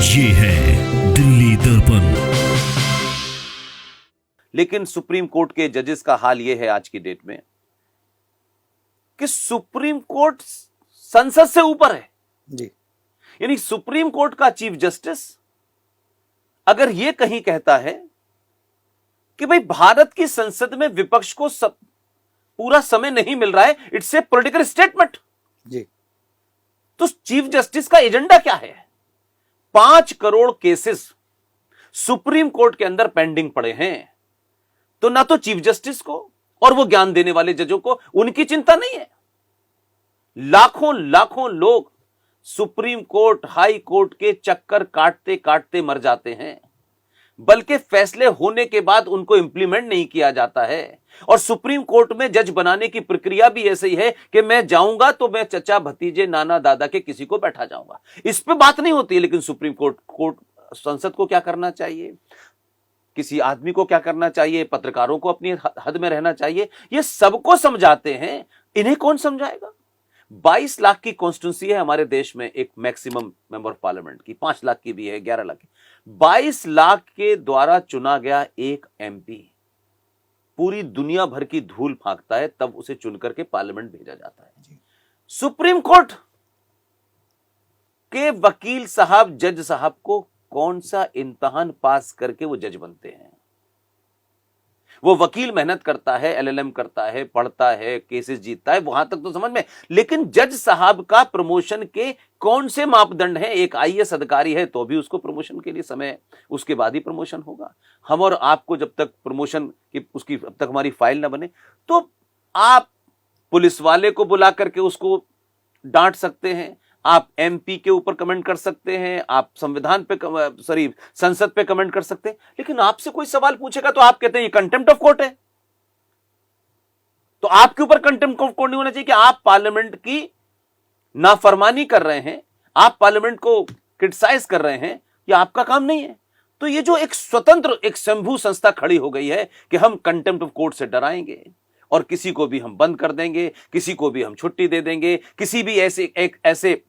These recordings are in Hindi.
ये है दिल्ली दर्पण। लेकिन सुप्रीम कोर्ट के जजेस का हाल यह है आज की डेट में कि सुप्रीम कोर्ट संसद से ऊपर है जी। यानी सुप्रीम कोर्ट का चीफ जस्टिस अगर यह कहीं कहता है कि भाई भारत की संसद में विपक्ष को पूरा समय नहीं मिल रहा है, इट्स ए पॉलिटिकल स्टेटमेंट जी। तो चीफ जस्टिस का एजेंडा क्या है? 5 करोड़ केसेस सुप्रीम कोर्ट के अंदर पेंडिंग पड़े हैं, तो ना तो चीफ जस्टिस को और वो ज्ञान देने वाले जजों को उनकी चिंता नहीं है। लाखों लाखों लोग सुप्रीम कोर्ट, हाई कोर्ट के चक्कर काटते काटते मर जाते हैं, बल्कि फैसले होने के बाद उनको इंप्लीमेंट नहीं किया जाता है। और सुप्रीम कोर्ट में जज बनाने की प्रक्रिया भी ऐसे ही है कि मैं जाऊंगा तो मैं चचा, भतीजे, नाना, दादा के किसी को बैठा जाऊंगा, इस पे बात नहीं होती। लेकिन सुप्रीम कोर्ट संसद को क्या करना चाहिए, किसी आदमी को क्या करना चाहिए, पत्रकारों को अपनी हद में रहना चाहिए, ये सबको समझाते हैं। इन्हें कौन समझाएगा? 22 लाख की कॉन्स्टिट्यूंसी है हमारे देश में, एक मैक्सिमम मेंबर ऑफ पार्लियामेंट की, 5 लाख की भी है, 11 लाख की। 22 लाख के द्वारा चुना गया एक एमपी पूरी दुनिया भर की धूल फांकता है, तब उसे चुन करके पार्लियामेंट भेजा जाता है। सुप्रीम कोर्ट के वकील साहब, जज साहब को कौन सा इम्तिहान पास करके वो जज बनते हैं? वो वकील मेहनत करता है, एलएलएम करता है, पढ़ता है, केसेस जीतता है, वहां तक तो समझ में। लेकिन जज साहब का प्रमोशन के कौन से मापदंड हैं? एक आईएएस अधिकारी है तो भी उसको प्रमोशन के लिए समय, उसके बाद ही प्रमोशन होगा। हम और आपको जब तक प्रमोशन की उसकी अब तक हमारी फाइल ना बने, तो आप पुलिस वाले को बुला करके उसको डांट सकते हैं, आप एमपी के ऊपर कमेंट कर सकते हैं, आप संविधान पे संसद पे कमेंट कर सकते हैं, लेकिन आपसे कोई सवाल पूछेगा तो आप कहते हैं ये कंटेम्प्ट ऑफ कोर्ट है। तो आपके ऊपर कंटेम्प्ट ऑफ कोर्ट नहीं होना चाहिए कि आप पार्लियामेंट की नाफरमानी कर रहे हैं, आप पार्लियामेंट को क्रिटिसाइज कर रहे हैं, ये आपका काम नहीं है। तो ये जो एक स्वतंत्र, एक स्वयंभू संस्था खड़ी हो गई है कि हम कंटेम्प्ट ऑफ कोर्ट से डराएंगे और किसी को भी हम बंद कर देंगे, किसी को भी हम छुट्टी दे देंगे, किसी भी ऐसे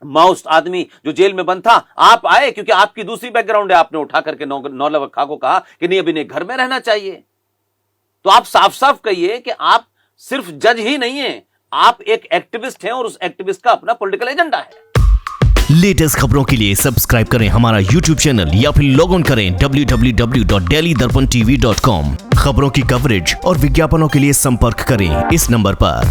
माउस्ट आदमी जो जेल में बंद था, आप आए क्योंकि आपकी दूसरी बैकग्राउंड है, आपने उठा करके नौलखा को कहा कि नहीं, अभी नहीं, घर में रहना चाहिए। तो आप साफ साफ कहिए कि आप सिर्फ जज ही नहीं हैं, आप एक एक्टिविस्ट हैं और उस एक्टिविस्ट का अपना पॉलिटिकल एजेंडा है। लेटेस्ट खबरों के लिए सब्सक्राइब करें हमारा YouTube चैनल या फिर लॉग ऑन करें www.delhidarpantv.com। खबरों की कवरेज और विज्ञापनों के लिए संपर्क करें इस नंबर पर।